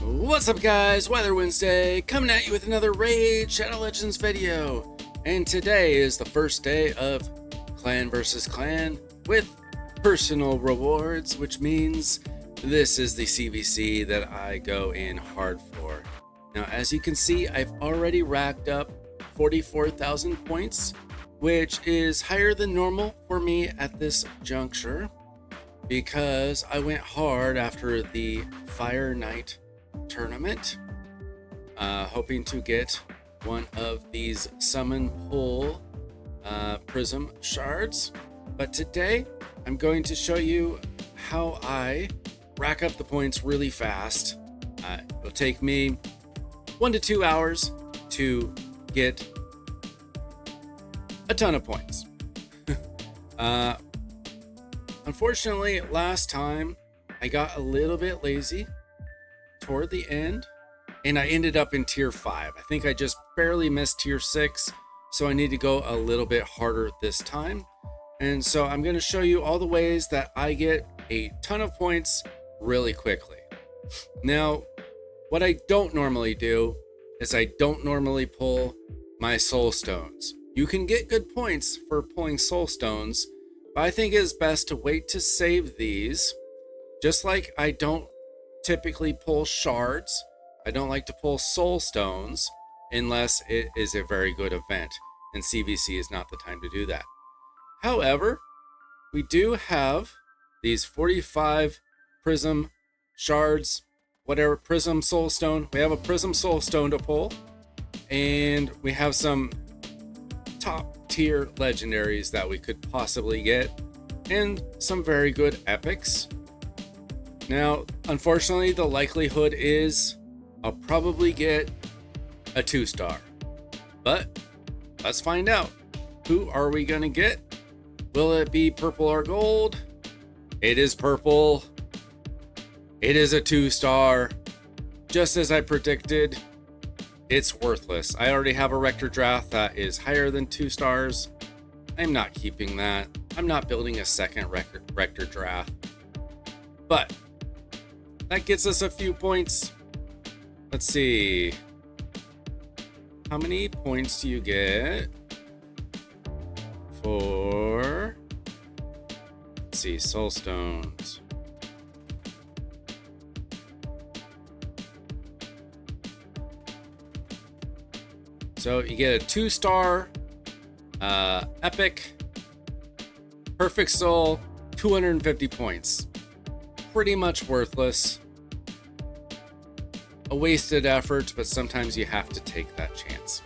What's up guys, Weather Wednesday, coming at you with another Raid Shadow Legends video. And today is the first day of Clan vs. Clan with personal rewards, which means this is the CVC that I go in hard for. Now as you can see, I've already racked up 44,000 points, which is higher than normal for me at this juncture, because I went hard after the Fire Knight tournament, hoping to get one of these summon pull prism shards. But today I'm going to show you how I rack up the points really fast. It'll take me 1 to 2 hours to get a ton of points. Unfortunately, last time I got a little bit lazy toward the end and I ended up in tier 5. I think I just barely missed tier 6, so I need to go a little bit harder this time. And so I'm going to show you all the ways that I get a ton of points really quickly. Now, what I don't normally do is I don't normally pull my soul stones. You can get good points for pulling soul stones, but I think it's best to wait to save these. Just like I don't typically pull shards, I don't like to pull soul stones unless it is a very good event, and CVC is not the time to do that. However, we do have these 45 prism shards, whatever, prism soul stone. We have a prism soul stone to pull, and we have some top tier legendaries that we could possibly get, and some very good epics. Now, unfortunately, the likelihood is I'll probably get a 2-star, but let's find out. Who are we gonna get? Will it be purple or gold? It is purple. It is a 2-star. Just as I predicted, it's worthless. I already have a Rector Draft that is higher than 2 stars. I'm not keeping that. I'm not building a second Rector Draft. But that gets us a few points. Let's see. How many points do you get for, let's see, soul stones? So you get a 2-star epic, perfect soul, 250 points. Pretty much worthless. A wasted effort, but sometimes you have to take that chance.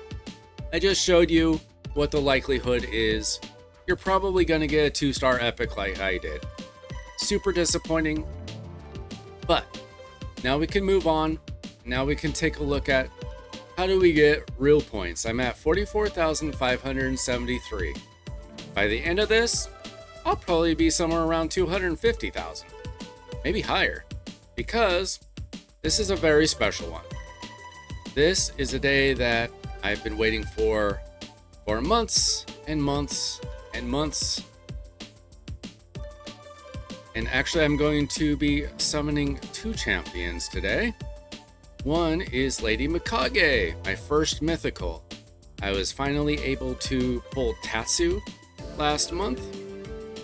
I just showed you what the likelihood is. You're probably going to get a 2-star epic like I did. Super disappointing. But now we can move on. Now we can take a look at how do we get real points. I'm at 44,573. By the end of this, I'll probably be somewhere around 250,000. Maybe higher, because this is a very special one. This is a day that I've been waiting for months and months and months. And actually, I'm going to be summoning 2 champions today. One is Lady Mikage, my first mythical. I was finally able to pull Tatsu last month,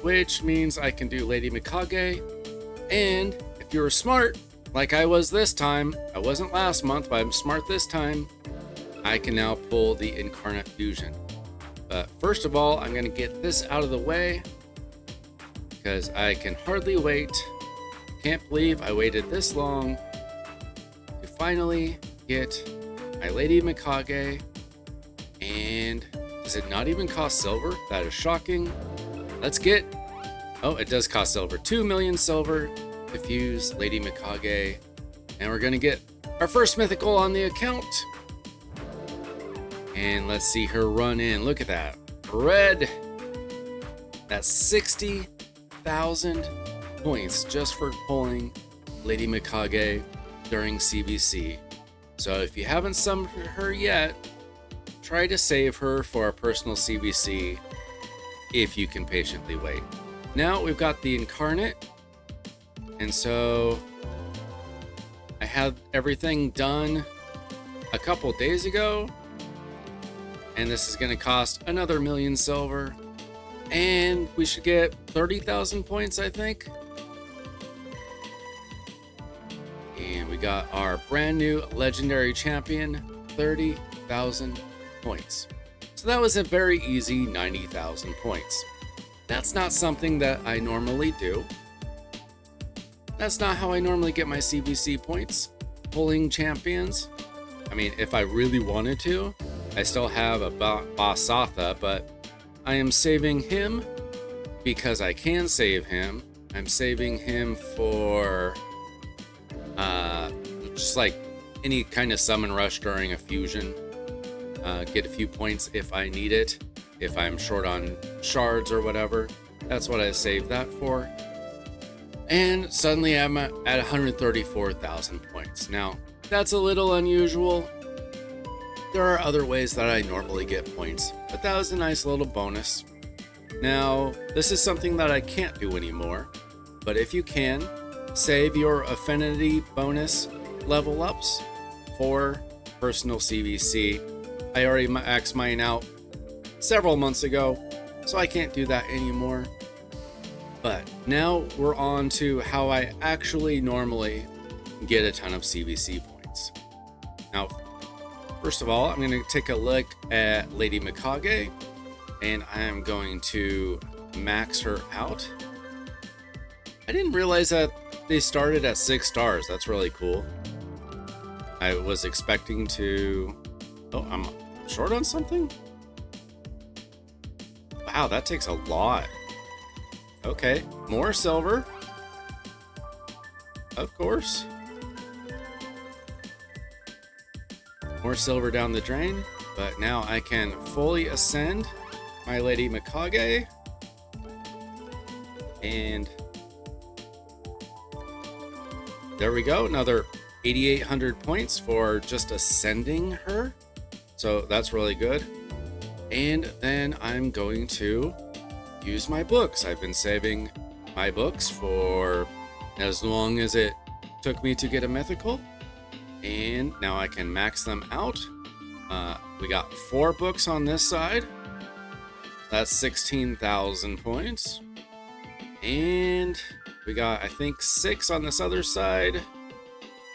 which means I can do Lady Mikage. And if you're smart, like I was this time, I wasn't last month, but I'm smart this time, I can now pull the Incarnate Fusion. But first of all, I'm going to get this out of the way, because I can hardly wait. Can't believe I waited this long to finally get my Lady Mikage. And does it not even cost silver? That is shocking. Let's get, oh, it does cost silver. 2 million silver to fuse Lady Mikage. And we're gonna get our first mythical on the account. And let's see her run in. Look at that. Red. That's 60,000 points just for pulling Lady Mikage during CVC. So if you haven't summoned her yet, try to save her for a personal CVC if you can patiently wait. Now we've got the Incarnate, and so I had everything done a couple days ago, and this is going to cost another million silver, and we should get 30,000 points, I think. And we got our brand new legendary champion, 30,000 points. So that was a very easy 90,000 points. That's not something that I normally do. That's not how I normally get my CVC points, pulling champions. I mean, if I really wanted to, I still have a Basatha, but I am saving him because I can save him. I'm saving him for just like any kind of summon rush during a fusion. Get a few points if I need it, if I'm short on shards or whatever. That's what I saved that for. And suddenly I'm at 134,000 points. Now, that's a little unusual. There are other ways that I normally get points, but that was a nice little bonus. Now, this is something that I can't do anymore, but if you can, save your affinity bonus level ups for personal CVC. I already maxed mine out several months ago, so I can't do that anymore. But now we're on to how I actually normally get a ton of CVC points. Now, first of all, I'm going to take a look at Lady Mikage, and I am going to max her out. I didn't realize that they started at 6 stars. That's really cool. I was expecting to... Oh, I'm short on something? Wow, that takes a lot. Okay, more silver. Of course. More silver down the drain, but now I can fully ascend my Lady Mikage. And there we go, another 8,800 points for just ascending her. So that's really good. And then I'm going to use my books. I've been saving my books for as long as it took me to get a mythical. And now I can max them out. We got 4 books on this side. That's 16,000 points. And we got, I think, 6 on this other side.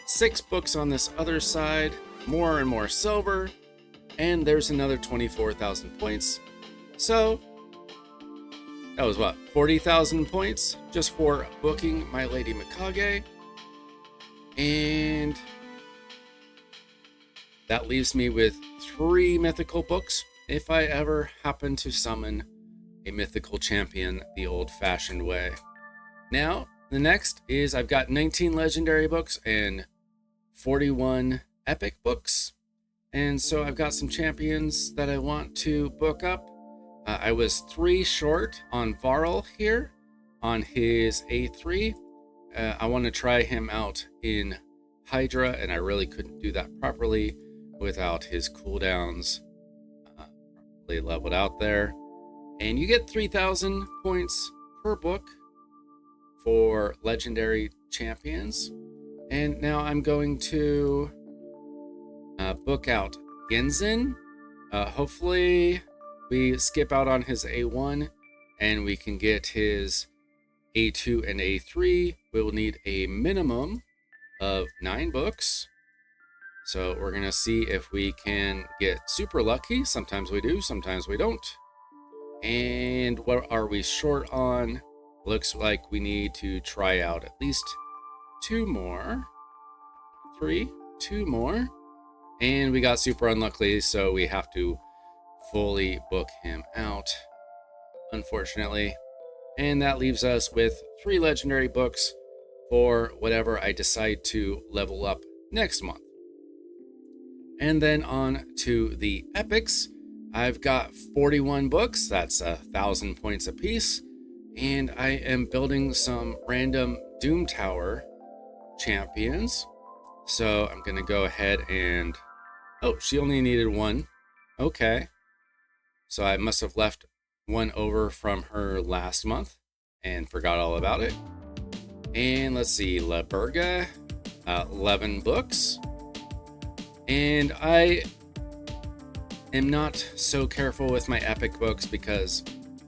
6 books on this other side. More and more silver. And there's another 24,000 points. So that was what, 40,000 points just for booking my Lady Mikage. And that leaves me with 3 mythical books if I ever happen to summon a mythical champion the old-fashioned way. Now, the next is I've got 19 legendary books and 41 epic books. And so I've got some champions that I want to book up. I was 3 short on Varl here on his A3. I want to try him out in Hydra, and I really couldn't do that properly without his cooldowns properly leveled out there. And you get 3,000 points per book for legendary champions. And now I'm going to book out Genzen. Hopefully we skip out on his A1 and we can get his A2 and A3. We'll need a minimum of 9 books. So we're going to see if we can get super lucky. Sometimes we do, sometimes we don't. And what are we short on? Looks like we need to try out at least 2 more. 2 more. And we got super unlucky, so we have to fully book him out, unfortunately. And that leaves us with 3 legendary books for whatever I decide to level up next month. And then on to the epics. I've got 41 books. That's 1,000 points apiece. And I am building some random Doom Tower champions. So I'm going to go ahead and... Oh, she only needed 1. Okay. So I must have left 1 over from her last month and forgot all about it. And let's see, La Berga. 11 books. And I am not so careful with my epic books because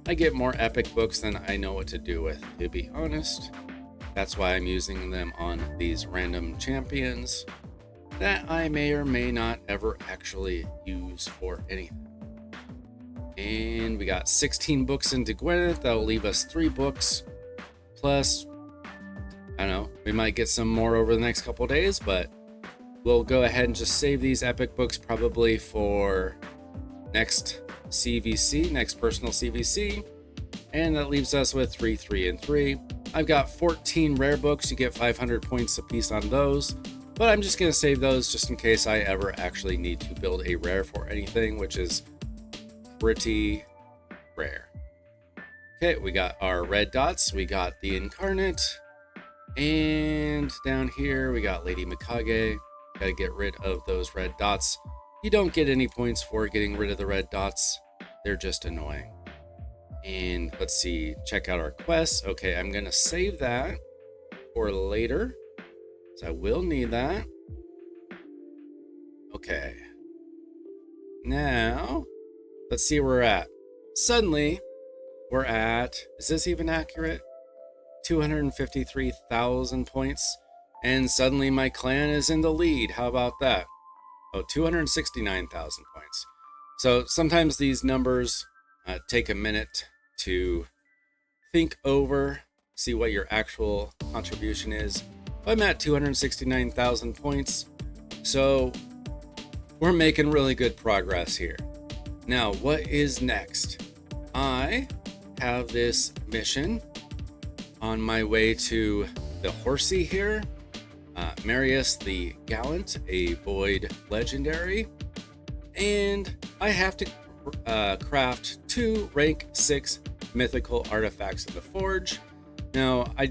I get more epic books than I know what to do with, to be honest. That's why I'm using them on these random champions that I may or may not ever actually use for anything. And we got 16 books into Gwyneth. That'll leave us 3 books. Plus, I don't know, we might get some more over the next couple days, but we'll go ahead and just save these epic books probably for next CVC, next personal CVC. And that leaves us with 3, 3, and 3. I've got 14 rare books. You get 500 points a piece on those. But I'm just going to save those just in case I ever actually need to build a rare for anything, which is pretty rare. Okay, we got our red dots. We got the Incarnate. And down here, we got Lady Mikage. Got to get rid of those red dots. You don't get any points for getting rid of the red dots. They're just annoying. And let's see, check out our quests. Okay, I'm going to save that for later. So I will need that. Okay. Now, let's see where we're at. Suddenly, we're at, is this even accurate? 253,000 points. And suddenly my clan is in the lead. How about that? Oh, 269,000 points. So sometimes these numbers take a minute to think over, see what your actual contribution is. I'm at 269,000 points. So we're making really good progress here. Now, what is next? I have this mission on my way to the horsey here. Marius the Gallant, a Void Legendary. And I have to craft 2 rank 6 mythical artifacts in the forge. Now, I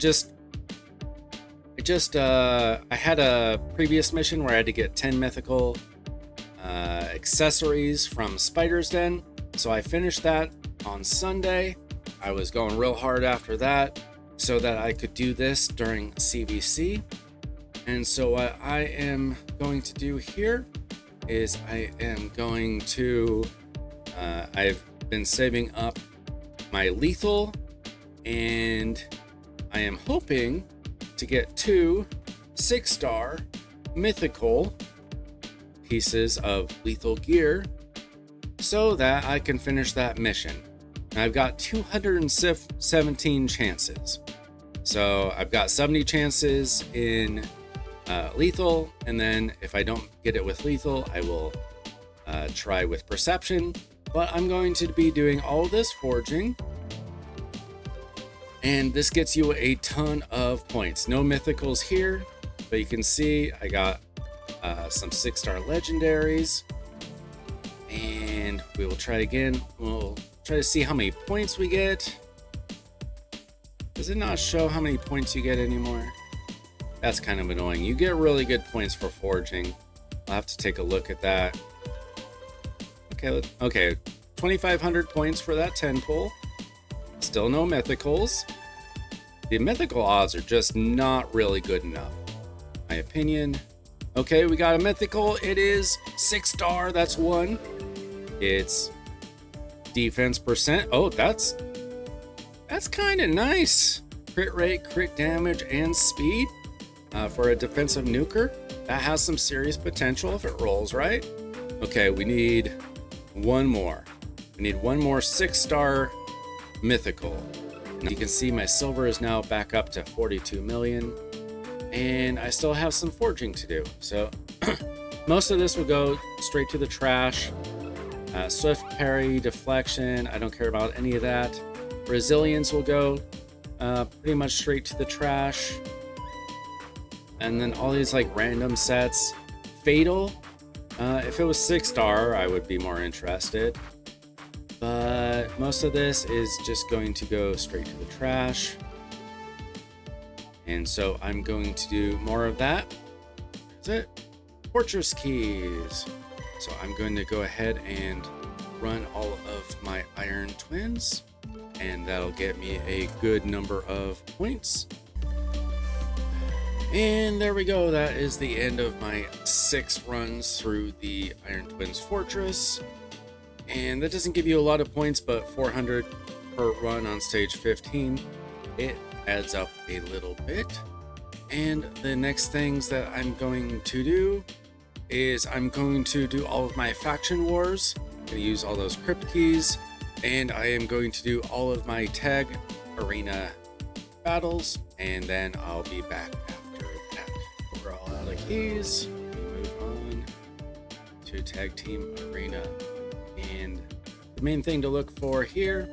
had a previous mission where I had to get 10 mythical accessories from Spider's Den. So I finished that on Sunday. I was going real hard after that so that I could do this during CVC. And so what I am going to do here is I am going to, I've been saving up my lethal, and I am hoping to get 2 6-star mythical pieces of lethal gear so that I can finish that mission. And I've got 217 chances. So I've got 70 chances in lethal, and then if I don't get it with lethal, I will try with perception. But I'm going to be doing all this forging, and this gets you a ton of points. No mythicals here, but you can see I got some 6-star legendaries, and we will try again. We'll try to see how many points we get. Does it not show how many points you get anymore? That's kind of annoying. You get really good points for forging. I'll have to take a look at that. Okay, 2,500 points for that 10 pull. Still no mythicals. The mythical odds are just not really good enough, in my opinion. Okay, we got a mythical. It is 6-star. That's 1. It's defense percent. Oh, that's kind of nice. Crit rate, crit damage, and speed. For a defensive nuker, that has some serious potential if it rolls right. Okay, we need one more. We need one more 6-star mythical. Now you can see my silver is now back up to 42 million, and I still have some forging to do. So most of this will go straight to the trash. Swift parry, deflection, I don't care about any of that. Resilience will go pretty much straight to the trash. And then all these like random sets. Fatal, if it was 6-star, I would be more interested. But most of this is just going to go straight to the trash. And so I'm going to do more of that. That's it. Fortress keys. So I'm going to go ahead and run all of my Iron Twins, and that'll get me a good number of points. And there we go. That is the end of my 6 runs through the Iron Twins Fortress. And that doesn't give you a lot of points, but 400 per run on stage 15, it adds up a little bit. And the next things that I'm going to do is I'm going to do all of my faction wars. I'm going to use all those crypt keys, and I am going to do all of my tag arena battles, and then I'll be back after that. We're all out of keys. We move on to tag team arena. And the main thing to look for here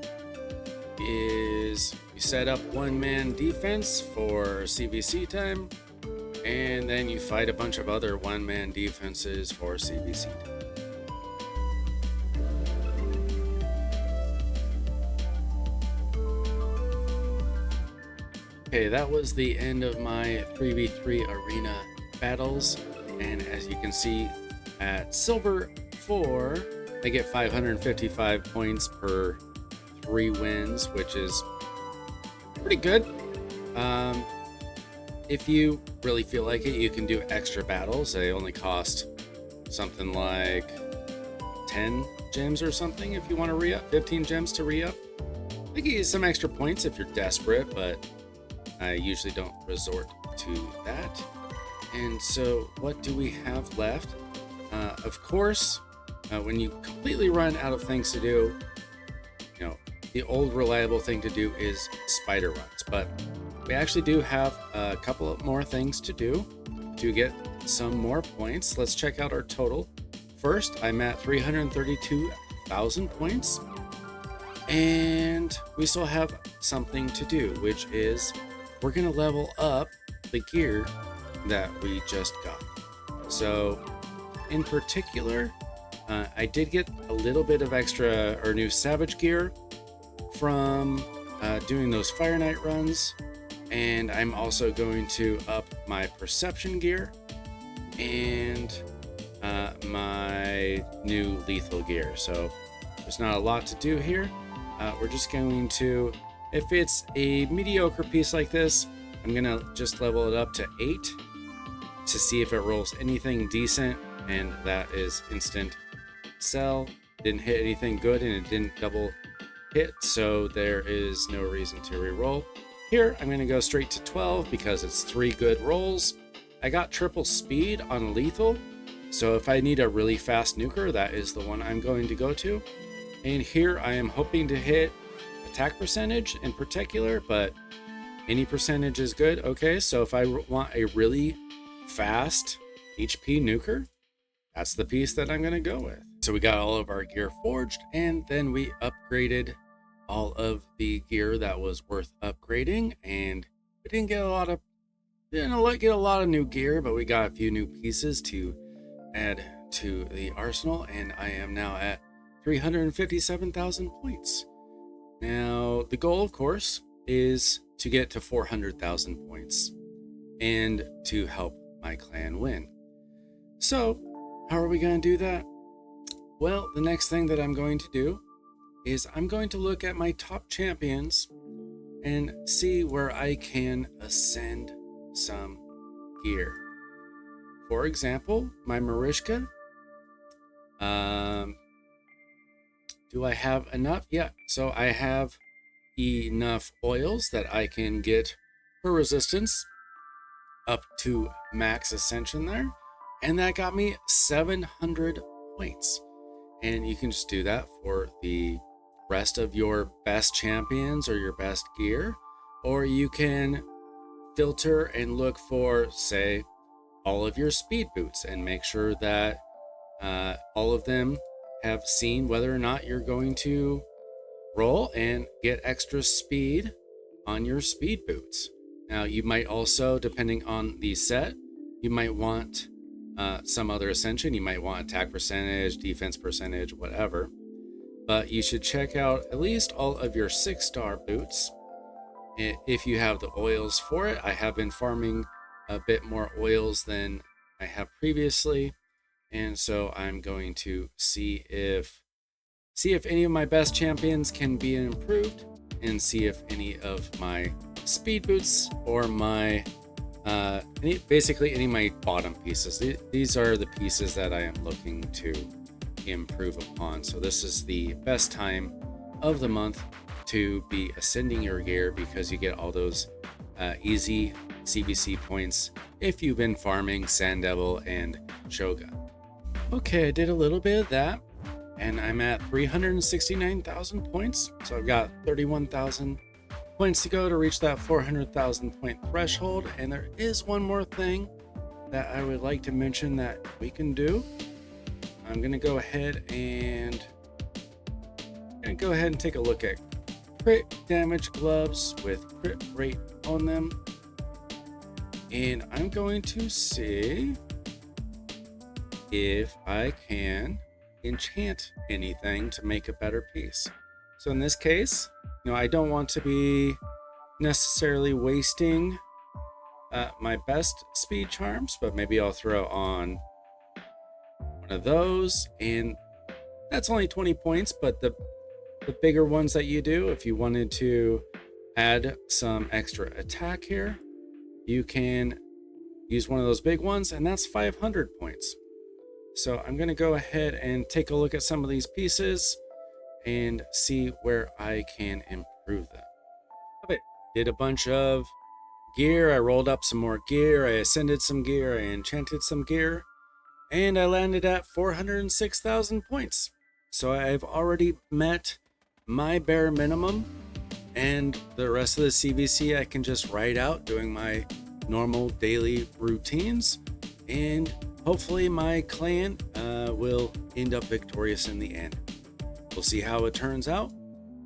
is you set up one-man defense for CVC time, and then you fight a bunch of other one-man defenses for CVC time. Okay, that was the end of my 3v3 arena battles, and as you can see at Silver 4, I get 555 points per 3 wins, which is pretty good. If you really feel like it, you can do extra battles. They only cost something like 10 gems or something if you want to re-up, 15 gems to re-up. They give you some extra points if you're desperate, but I usually don't resort to that. And so what do we have left? Of course, when you completely run out of things to do, the old reliable thing to do is spider runs, but we actually do have a couple of more things to do to get some more points. Let's check out our total. First, I'm at 332,000 points, and we still have something to do, which is we're going to level up the gear that we just got. So in particular, I did get a little bit of extra or new Savage gear from doing those Fire Knight runs, and I'm also going to up my Perception gear and my new Lethal gear. So there's not a lot to do here. We're just going to, if it's a mediocre piece like this, I'm gonna just level it up to 8 to see if it rolls anything decent, and that is instant sell. Didn't hit anything good, and it didn't double hit, so there is no reason to re-roll. Here, I'm going to go straight to 12 because it's 3 good rolls. I got triple speed on lethal, so if I need a really fast nuker, that is the one I'm going to go to. And here I am hoping to hit attack percentage in particular, but any percentage is good. Okay, so if I want a really fast HP nuker, that's the piece that I'm going to go with. So we got all of our gear forged, and then we upgraded all of the gear that was worth upgrading, and we didn't get a lot of new gear, but we got a few new pieces to add to the arsenal, and I am now at 357,000 points. Now the goal, of course, is to get to 400,000 points and to help my clan win. So how are we going to do that? Well, the next thing that I'm going to do is I'm going to look at my top champions and see where I can ascend some gear. For example, my Marishka. Do I have enough? Yeah, so I have enough oils that I can get her resistance up to max ascension there. And that got me 700 points. And you can just do that for the rest of your best champions or your best gear. Or you can filter and look for, say, all of your speed boots and make sure that all of them have seen whether or not you're going to roll and get extra speed on your speed boots. Now, you might also, depending on the set, you might want some other ascension. You might want attack percentage, defense percentage, whatever. But you should check out at least all of your 6-star boots if you have the oils for it. I have been farming a bit more oils than I have previously, and so I'm going to see if any of my best champions can be improved, and see if any of my speed boots or my basically any of my bottom pieces. These are the pieces that I am looking to improve upon. So this is the best time of the month to be ascending your gear, because you get all those easy CVC points if you've been farming Sand Devil and Shogun. Okay, I did a little bit of that, and I'm at 369,000 points. So I've got 31,000 points to go to reach that 400,000 point threshold. And there is one more thing that I would like to mention that we can do. I'm gonna go ahead and take a look at crit damage gloves with crit rate on them, and I'm going to see if I can enchant anything to make a better piece. So in this case, I don't want to be necessarily wasting my best speed charms, but maybe I'll throw on one of those, and that's only 20 points. But the bigger ones that you do, if you wanted to add some extra attack here, you can use one of those big ones, and that's 500 points. So I'm going to go ahead and take a look at some of these pieces and see where I can improve them. Okay, did a bunch of gear. I rolled up some more gear. I ascended some gear. I enchanted some gear. And I landed at 406,000 points. So I've already met my bare minimum, and the rest of the CVC I can just ride out doing my normal daily routines, and hopefully my clan will end up victorious in the end. We'll see how it turns out.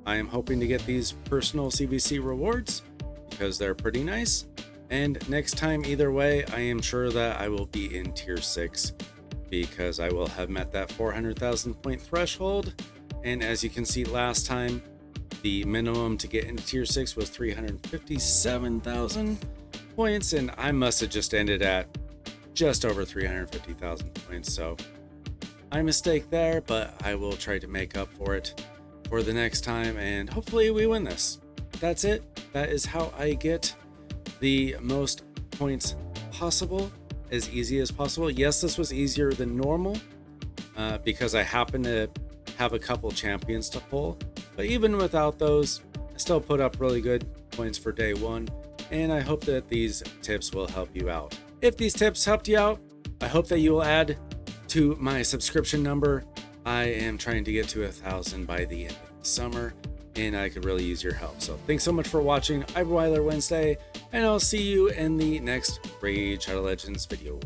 I am hoping to get these personal CVC rewards because they're pretty nice, and next time, either way, I am sure that I will be in tier 6 because I will have met that 400,000 point threshold. And as you can see, last time the minimum to get into tier 6 was 357,000 points, and I must have just ended at just over 350,000 points. So my mistake there, but I will try to make up for it for the next time, and hopefully we win this. That's it. That is how I get the most points possible, as easy as possible. Yes, this was easier than normal because I happen to have a couple champions to pull, but even without those, I still put up really good points for day one, and I hope that these tips will help you out. If these tips helped you out, I hope that you will add to my subscription number. I am trying to get to 1,000 by the end of the summer, and I could really use your help. So thanks so much for watching. I'm Weiler Wednesday, and I'll see you in the next Raid Shadow Legends video.